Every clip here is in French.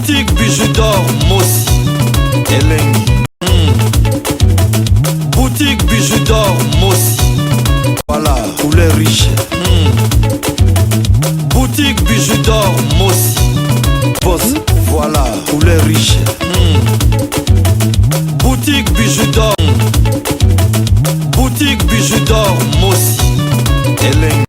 Boutique bijou d'or Mossi Elengi. Boutique bijou d'or Mossi. Voilà, couleur riche. Boutique bijou d'or Mossi. Boss, voilà, couleur riche. Boutique bijou d'or. Boutique bijou d'or Mossi Elengi.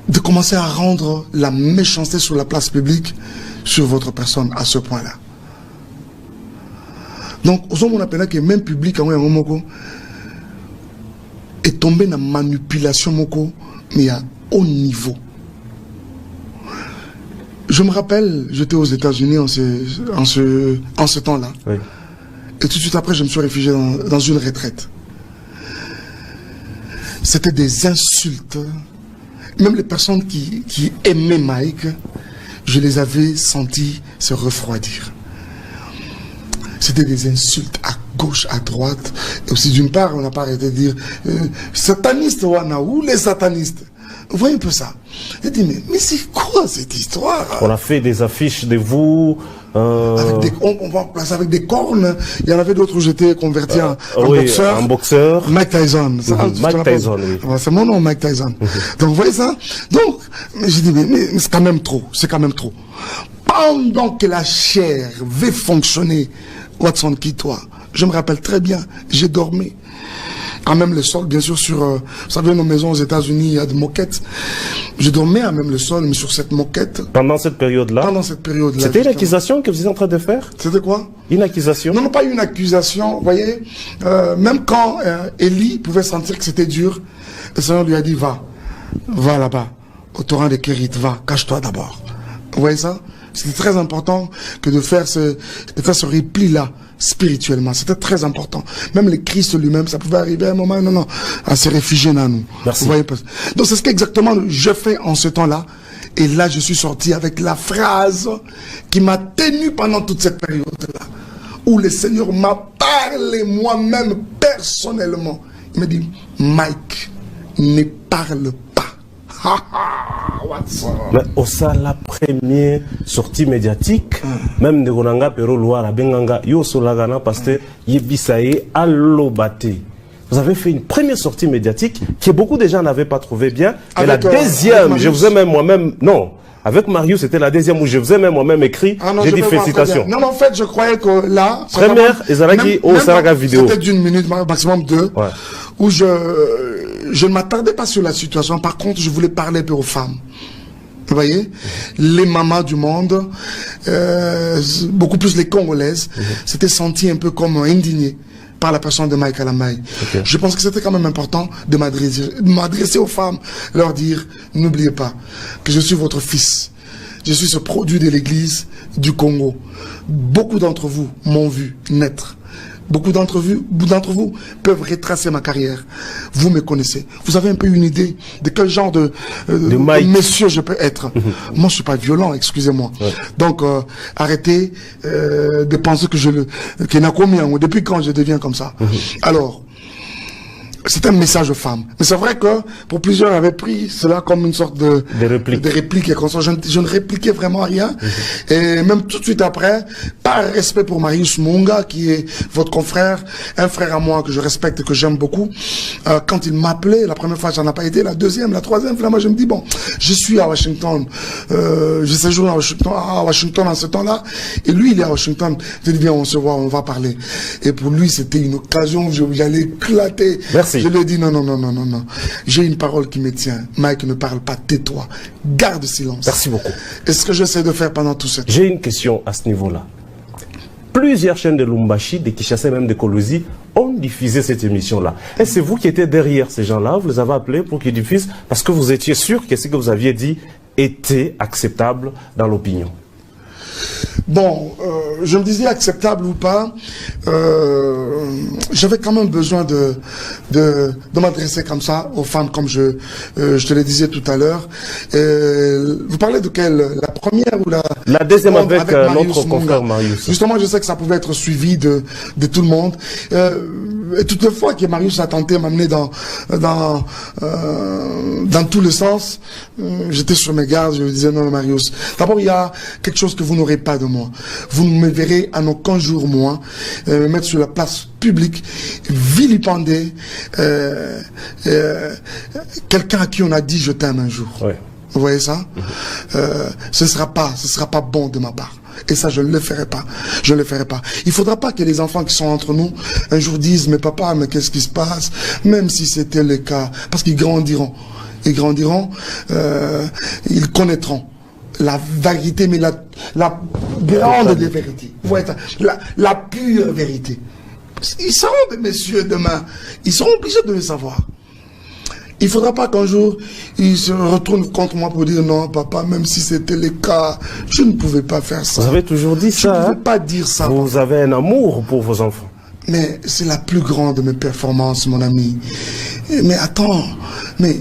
De commencer à rendre la méchanceté sur la place publique sur votre personne à ce point-là. Donc, on appelle que même public est tombé dans la manipulation mais à haut niveau. Je me rappelle, j'étais aux États-Unis en ce temps-là. Oui. Et tout de suite après, je me suis réfugié dans une retraite. C'était des insultes. Même les personnes qui aimaient Mike, je les avais sentis se refroidir. C'était des insultes à gauche, à droite. Et aussi, d'une part, on n'a pas arrêté de dire sataniste, ou les satanistes. Vous voyez un peu ça. J'ai dit, mais c'est quoi cette histoire? On a fait des affiches de vous. On va placer avec des cornes. Il y en avait d'autres où j'étais converti en boxeur. En boxeur. Mike Tyson. Mike Tyson, oui. C'est mon nom, Mike Tyson. Donc, vous voyez ça? Donc, j'ai dit, mais c'est quand même trop. C'est quand même trop. Pendant que la chair veut fonctionner, Watson, qui toi? Je me rappelle très bien, j'ai dormi. À même le sol, bien sûr, sur... vous savez, nos maisons aux États-Unis, il y a des moquettes. Je dormais à même le sol, mais sur cette moquette. Pendant cette période-là? Pendant cette période-là. C'était une accusation que vous étiez en train de faire? C'était quoi? Une accusation? Non, non, pas une accusation. Vous voyez, même quand Élie pouvait sentir que c'était dur, le Seigneur lui a dit, va là-bas, au torrent de Kérit, va, cache-toi d'abord. Vous voyez ça? C'était très important que de faire ce repli-là, spirituellement. C'était très important. Même le Christ lui-même, ça pouvait arriver à un moment, non, à se réfugier dans nous. Merci. Vous voyez? Donc c'est ce qu'exactement je fais en ce temps-là. Et là, je suis sorti avec la phrase qui m'a tenu pendant toute cette période-là. Où le Seigneur m'a parlé moi-même personnellement. Il m'a dit, Mike, ne parle pas. Mais au sein la première sortie médiatique, même de Gonanga Pero Loire, Benganga, Yo Solagana, Pasteur, Yebisaye, Allobate. Vous avez fait une première sortie médiatique que beaucoup de gens n'avaient pas trouvé bien. Et la deuxième, je vous ai même moi-même, non. Avec Marius, c'était la deuxième où je faisais même moi-même écrit. J'ai dit félicitations. Non, en fait, je croyais que là. Première, Ezalaki au Saraga vidéo. C'était d'une minute, maximum deux. Ouais. Où je ne m'attardais pas sur la situation. Par contre, je voulais parler un peu aux femmes. Vous voyez, les mamans du monde, beaucoup plus les Congolaises, s'étaient senties un peu comme indignées par la personne de Mike Alamai. Okay. Je pense que c'était quand même important de m'adresser aux femmes, leur dire, n'oubliez pas que je suis votre fils. Je suis ce produit de l'église du Congo. Beaucoup d'entre vous m'ont vu naître. Beaucoup d'entre vous peuvent retracer ma carrière. Vous me connaissez. Vous avez un peu une idée de quel genre de monsieur je peux être. Moi, je suis pas violent, excusez-moi. Ouais. Donc, arrêtez de penser que n'a combien, depuis quand je deviens comme ça. Alors, c'est un message aux femmes. Mais c'est vrai que pour plusieurs avaient pris cela comme une sorte de réplique. Je ne répliquais vraiment rien. Et même tout de suite après, par respect pour Marius Munga, qui est votre confrère, un frère à moi que je respecte et que j'aime beaucoup, quand il m'appelait, la première fois, j'en ai pas été, la deuxième, la troisième, finalement, je me dis, bon, je suis à Washington, je séjourne à Washington en ce temps-là, et lui, il est à Washington. Je dis, viens, on se voit, on va parler. Et pour lui, c'était une occasion où j'allais éclater. Merci. Je lui ai dit non. J'ai une parole qui me tient. Mike, ne parle pas, tais-toi. Garde silence. Merci beaucoup. Et ce que j'essaie de faire pendant tout ce temps. J'ai une question à ce niveau-là. Plusieurs chaînes de Lumbashi, de Kinshasa, même de Kolosi, ont diffusé cette émission-là. Et c'est vous qui étiez derrière ces gens-là, vous les avez appelés pour qu'ils diffusent, parce que vous étiez sûr que ce que vous aviez dit était acceptable dans l'opinion. Bon, je me disais acceptable ou pas, j'avais quand même besoin de m'adresser comme ça aux femmes, comme je te le disais tout à l'heure. Vous parlez de quelle? La première ou la deuxième avec notre confrère Marius. Justement, je sais que ça pouvait être suivi de tout le monde. Et toutes les fois que Marius a tenté de m'amener dans tous les sens, j'étais sur mes gardes, je lui disais non Marius. D'abord, il y a quelque chose que vous n'aurez pas de moi. Vous ne me verrez en aucun jour, moi, me mettre sur la place publique, vilipender quelqu'un à qui on a dit je t'aime un jour. Ouais. Vous voyez ça? Ce ne sera pas bon de ma part. Et ça, je ne le ferai pas. Je ne le ferai pas. Il ne faudra pas que les enfants qui sont entre nous, un jour disent, mais papa, mais qu'est-ce qui se passe? Même si c'était le cas. Parce qu'ils grandiront. Ils grandiront, ils connaîtront la vérité, mais la grande des vérités. Vous voyez ça? La pure vérité. Ils seront des messieurs demain. Ils seront obligés de le savoir. Il ne faudra pas qu'un jour, ils se retournent contre moi pour dire non, papa, même si c'était le cas, je ne pouvais pas faire ça. Vous avez toujours dit ça. Je ne pouvais pas dire ça. Vous avez un amour pour vos enfants. Mais c'est la plus grande de mes performances, mon ami. Mais attends, mais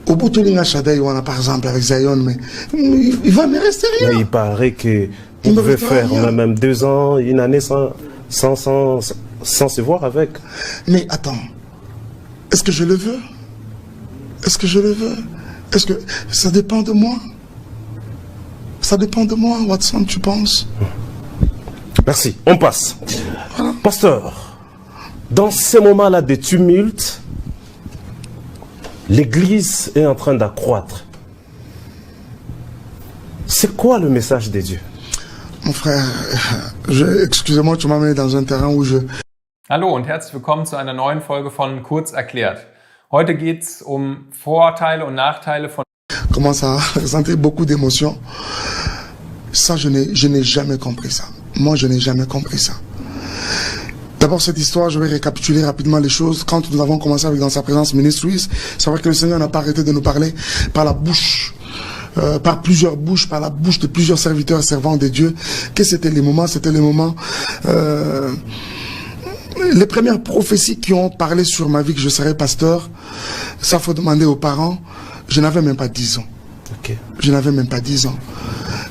au bout de l'Inga Shadei, on a par exemple avec Zion, mais il va me rester rien. Mais il paraît que vous pouvez faire même 2 ans, une année sans se voir avec. Mais attends, est-ce que je le veux? Est-ce que je le veux? Est-ce que ça dépend de moi? Ça dépend de moi, Watson, tu penses? Merci, on passe. Voilà. Pasteur, dans ces moments-là de tumulte, l'Église est en train d'accroître. C'est quoi le message de Dieu? Mon frère, excusez-moi, tu m'as mis dans un terrain où je... Hallo und herzlich willkommen zu einer neuen Folge von Kurz erklärt. Heute geht es um Vorteile und Nachteile von... Commence à ressentir beaucoup d'émotions. Ça, je n'ai jamais compris ça. Moi, je n'ai jamais compris ça. D'abord, cette histoire, je vais récapituler rapidement les choses. Quand nous avons commencé avec Dans sa présence Ministries, c'est vrai que le Seigneur n'a pas arrêté de nous parler par la bouche, par plusieurs bouches, par la bouche de plusieurs serviteurs et servants de Dieu. Que c'était les moments? C'était les moments... les premières prophéties qui ont parlé sur ma vie que je serais pasteur, ça faut demander aux parents. Je n'avais même pas 10 ans. Okay. Je n'avais même pas 10 ans.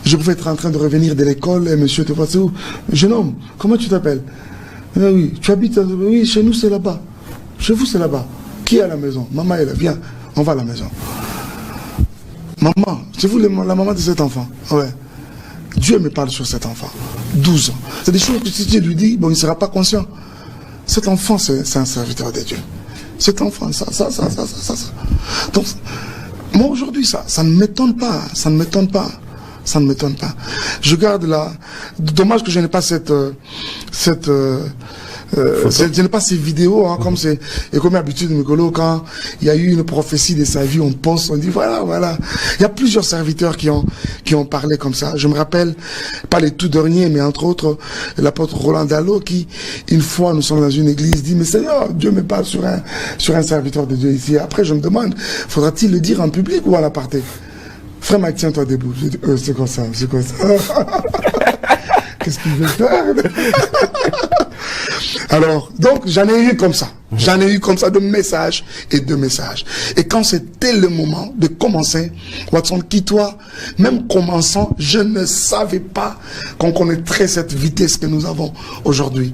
Je pouvais être en train de revenir de l'école et monsieur te voit où? Jeune homme, comment tu t'appelles? Oui, tu habites, oui, chez nous c'est là-bas. Chez vous c'est là-bas. Qui est à la maison? Maman est là, viens, on va à la maison. Maman, c'est vous la maman de cet enfant? Ouais. Dieu me parle sur cet enfant. 12 ans. C'est des choses que si Dieu lui dit, bon, il ne sera pas conscient. Cet enfant, c'est un serviteur de Dieu. Cet enfant, ça. Donc, moi aujourd'hui, ça ne m'étonne pas. Ça ne m'étonne pas. Ça ne m'étonne pas. Je garde là. Dommage que je n'ai pas je n'ai pas ces vidéos, hein, comme c'est, et comme d'habitude, Mikolo, quand il y a eu une prophétie de sa vie, on pense, on dit voilà. Il y a plusieurs serviteurs qui ont parlé comme ça. Je me rappelle, pas les tout derniers, mais entre autres, l'apôtre Roland Dallot, qui, une fois, nous sommes dans une église, dit, mais Seigneur, Dieu me parle sur un serviteur de Dieu ici. Après, je me demande, faudra-t-il le dire en public ou à l'aparté? Frère Mike, tiens-toi debout. Je dis, c'est comme ça. Qu'est-ce qu'il veut faire? Alors, donc, j'en ai eu comme ça. J'en ai eu comme ça de messages et de messages. Et quand c'était le moment de commencer, Watson, qui toi, même commençant, je ne savais pas qu'on connaîtrait cette vitesse que nous avons aujourd'hui.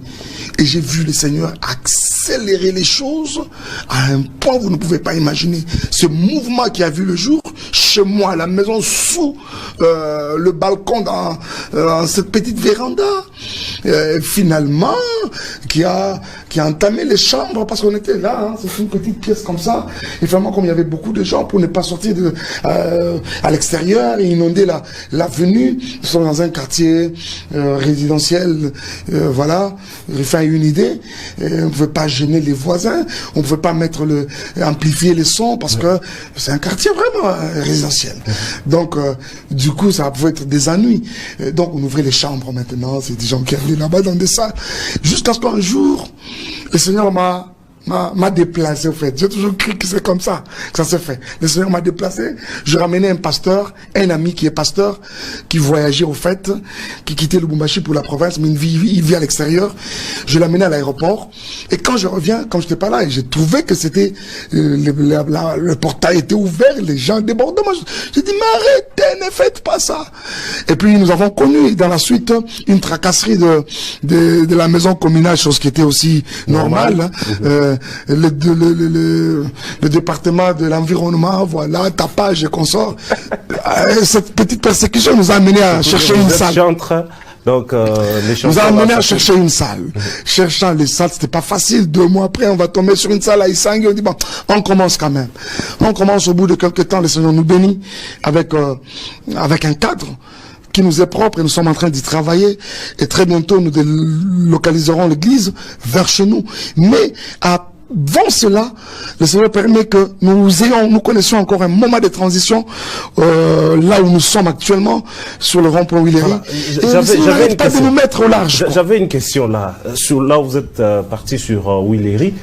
Et j'ai vu le Seigneur accélérer les choses à un point où vous ne pouvez pas imaginer. Ce mouvement qui a vu le jour, chez moi, à la maison, sous le balcon, dans cette petite véranda, finalement, qui a entamé les chambres, parce qu'on était là, hein, c'est une petite pièce comme ça, et vraiment comme il y avait beaucoup de gens pour ne pas sortir à l'extérieur et inonder l'avenue, nous sommes dans un quartier résidentiel, voilà, enfin une idée, et on ne pouvait pas gêner les voisins, on ne pouvait pas amplifier les sons, parce que c'est un quartier vraiment résidentiel. Donc, du coup, ça pouvait être des ennuis. Donc, on ouvrait les chambres maintenant, c'est des gens qui allaient là-bas dans des salles, jusqu'à ce qu'un jour, le Seigneur m'a m'a déplacé, au fait. J'ai toujours cru que c'est comme ça que ça s'est fait. Le Seigneur m'a déplacé. Je ramenais un pasteur, un ami qui est pasteur, qui voyageait, au fait, qui quittait Lubumbashi pour la province, mais il vit à l'extérieur. Je l'amenais à l'aéroport. Et quand je reviens, comme je n'étais pas là, et j'ai trouvé que c'était, le portail était ouvert, les gens débordaient. Moi, j'ai dit, mais arrêtez, ne faites pas ça. Et puis, nous avons connu, dans la suite, une tracasserie de la maison communale, chose qui était aussi normale. Le département de l'environnement, voilà, tapage et consorts. Cette petite persécution nous a amené à chercher une salle. Donc, nous a amené à chercher une salle. Cherchant les salles, c'était pas facile. 2 mois après, on va tomber sur une salle à Isangi. On dit, bon, on commence quand même. On commence au bout de quelques temps. Le Seigneur nous bénit avec un cadre qui nous est propre et nous sommes en train d'y travailler. Et très bientôt, nous délocaliserons l'église vers chez nous. Mais avant cela, le Seigneur permet que nous connaissions encore un moment de transition là où nous sommes actuellement, sur le rond-point Willery. Voilà. J'avais pas de nous mettre au large. J'avais une question là, sur là où vous êtes parti sur Willery.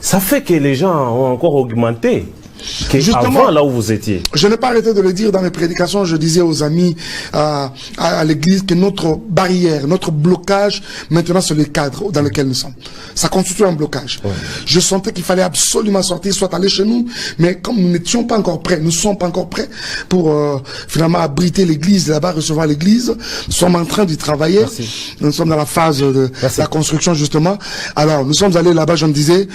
Ça fait que les gens ont encore augmenté. Justement, avant, là où vous étiez. Je n'ai pas arrêté de le dire dans mes prédications. Je disais aux amis à l'église que notre barrière, notre blocage, maintenant, c'est le cadre dans lequel nous sommes. Ça constitue un blocage. Ouais. Je sentais qu'il fallait absolument sortir, soit aller chez nous, mais comme nous n'étions pas encore prêts, nous ne sommes pas encore prêts pour finalement abriter l'église, là-bas, recevoir l'église. Nous sommes en train d'y travailler. Merci. Nous sommes dans la phase de la construction, justement. Alors, nous sommes allés là-bas, je me disais,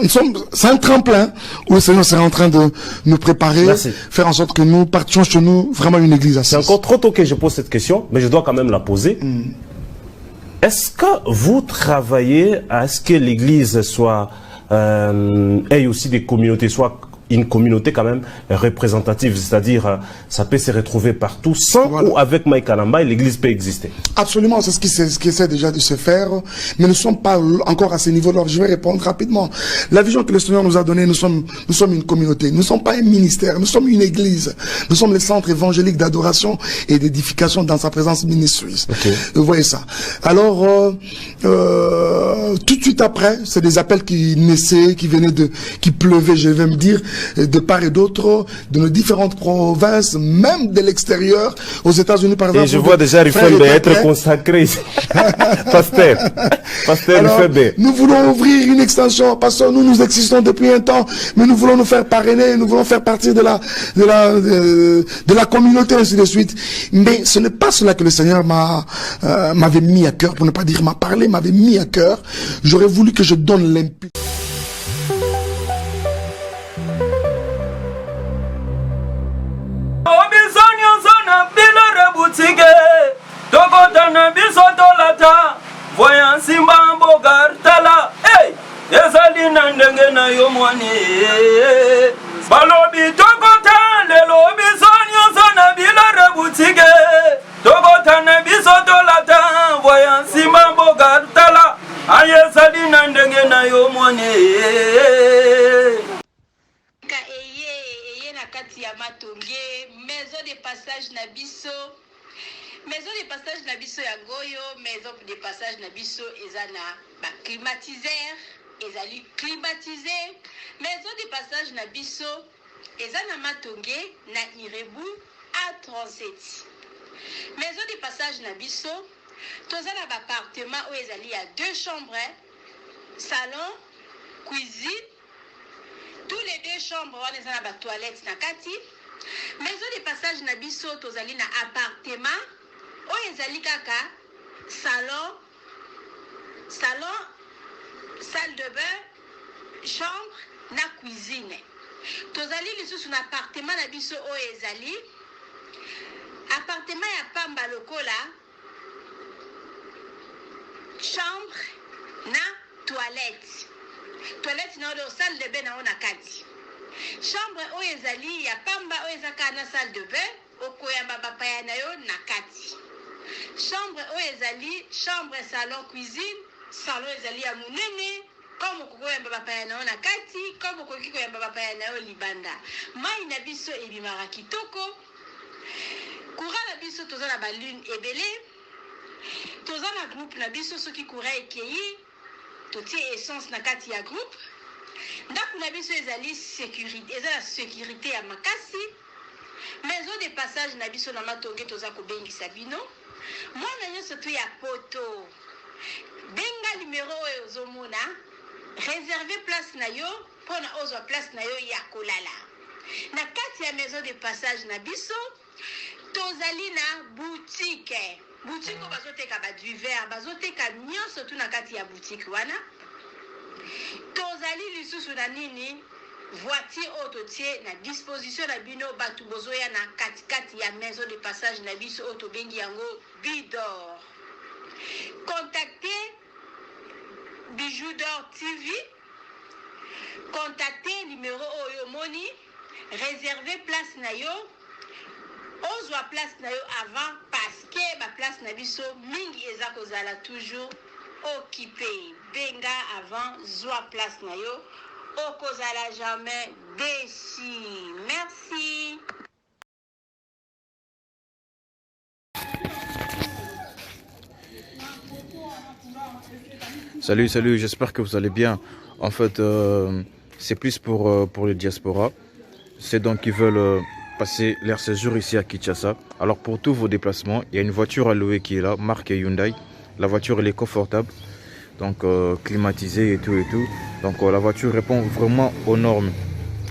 c'est un tremplin où le Seigneur sera en train de nous préparer, faire en sorte que nous partions chez nous vraiment une église assise. C'est encore trop tôt que je pose cette question, mais je dois quand même la poser. Est-ce que vous travaillez à ce que l'église soit, ait aussi des communautés, soit une communauté quand même représentative, c'est-à-dire ça peut se retrouver partout, sans ou avec Mike Kanamba, et l'église peut exister? Absolument, c'est ce qui essaie déjà de se faire, mais nous ne sommes pas encore à ce niveau-là. Je vais répondre rapidement. La vision que le Seigneur nous a donnée, nous sommes une communauté, nous ne sommes pas un ministère, nous sommes une église, nous sommes le centre évangélique d'adoration et d'édification dans sa présence ministreuse. Vous voyez ça. Alors, tout de suite après, c'est des appels qui naissaient, qui pleuvaient, je vais me dire, de part et d'autre, de nos différentes provinces, même de l'extérieur, aux États-Unis par exemple. Et je vois déjà Rifembe être consacré. Pasteur Rifembe. Nous voulons ouvrir une extension, pasteur, nous existons depuis un temps, mais nous voulons nous faire parrainer, nous voulons faire partie de la communauté, ainsi de suite. Mais ce n'est pas cela que le Seigneur m'avait mis à cœur, pour ne pas dire m'a parlé, m'avait mis à cœur. J'aurais voulu que je donne l'impulsion. Voyant Simba Gartala, hey, Esalina Ndengena Yomwani, Balobi Tokota, le Lobi Sonyo Sona Bila Reboutique, Tokota Nebisoto Lata, voyant Simba Gartala, Ayesalina Ndengena Yomwani. Nakati ya Matonge, maison de passage Nabiso. Maison de passage Nabiso ya Goyo, maison de passage Nabiso ezana ba climatiseur, ezali climatisé. Maison de passage Nabiso ezana Matonge na Irebu A37. Maison de passage Nabiso tozana ba appartement où ezali ya 2 chambres, salon, cuisine. Tous les 2 chambres on ezana ba toilette na kati. Maison de passage Nabiso tozali na appartement oyo ezali kaka salon, salle de bain, chambre na cuisine. Tozali lisusu na appartement na biso oyo ezali appartement ya pamba lokola chambre na toilette na oyo salle de bain na ona kati. Chambre oyo ezali ya pamba oyo ezaka na salle de bain okoyamba bapaya na yo na kati. Chambre oyo ezali chambre, salon, cuisine. Salon ezali ya munene comme okoyamba bapaya na yo na kati, comme okoki koyamba bapaya na yo libanda. Mai na biso ebimaka kitoko. Courant na biso toza na balune ebele. Toza na groupe na biso soki courant ekei totie essence na kati ya groupe ndako na biso ezali sécurité eza la sécurité ya makasi maison de passage na biso na matonge toza kobengisa bino mwana nyonso to ya poto benga numéro oyo ozomona réserver place na yo mpona ozwa place na yo ya kolala na kati ya maison de passage na biso tozali na boutique oyo bazoteka baduver bazoteka nyonso tu na kati ya boutique wana tozali lisusu na nini voiture oyo totie na disposition na bino bato bozoya na katikati ya maison de passage na biso oyo tobengi yango Bidor. Contactez Bijou d'Or TV, contactez numéro oyo moni, réservez place na yo, ozwa place na yo avant parce que ba place na biso mingi eza kozala toujours occupé. Benga avant zwa place na yo, okozala jamais déçu. Merci. Salut, j'espère que vous allez bien. En fait, c'est plus pour les diasporas. C'est donc qui veulent passer leur séjour ici à Kinshasa. Alors pour tous vos déplacements, il y a une voiture à louer qui est là, marque Hyundai. La voiture elle est confortable, donc climatisée et tout. Donc la voiture répond vraiment aux normes.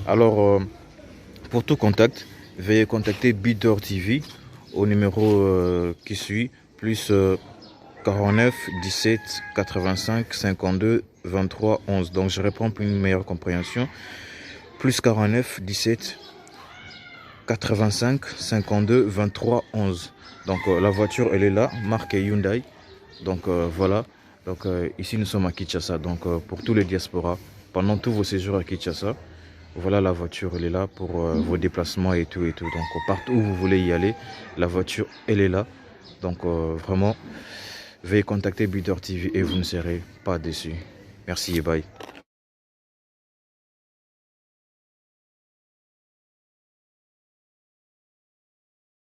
Alors pour tout contact, veuillez contacter Bidor TV au numéro qui suit, plus 49 17 85 52 23 11. Donc je réponds pour une meilleure compréhension. Plus 49 17 85 52 23 11. Donc la voiture elle est là, marque Hyundai. Donc voilà. Donc ici nous sommes à Kinshasa. Donc pour tous les diasporas, pendant tous vos séjours à Kinshasa, voilà la voiture elle est là pour vos déplacements et tout. Donc partout où vous voulez y aller, la voiture elle est là. Donc vraiment, veuillez contacter Bidor TV et vous ne serez pas déçus. Merci et bye.